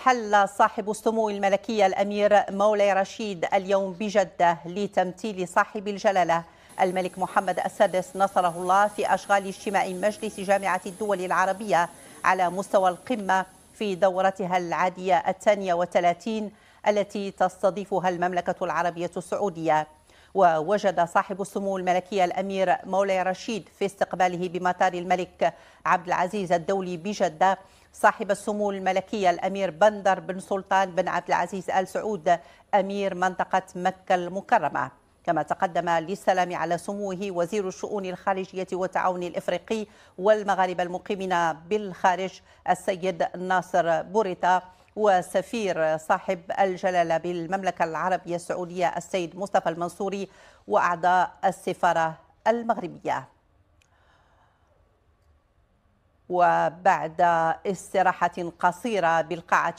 رحل صاحب السمو الملكي الأمير مولاي رشيد اليوم بجدة لتمثيل صاحب الجلالة الملك محمد السادس نصره الله في أشغال اجتماع مجلس جامعة الدول العربية على مستوى القمة في دورتها العادية 32 التي تستضيفها المملكة العربية السعودية. ووجد صاحب السمو الملكي الأمير مولاي رشيد في استقباله بمطار الملك عبد العزيز الدولي بجدة صاحب السمو الملكي الأمير بندر بن سلطان بن عبد العزيز آل سعود أمير منطقة مكة المكرمة. كما تقدم للسلام على سموه وزير الشؤون الخارجية والتعاون الإفريقي والمغاربة المقيمين بالخارج السيد ناصر بوريتا، وسفير صاحب الجلالة بالمملكة العربية السعودية السيد مصطفى المنصوري وأعضاء السفارة المغربية. وبعد استراحة قصيرة بالقاعة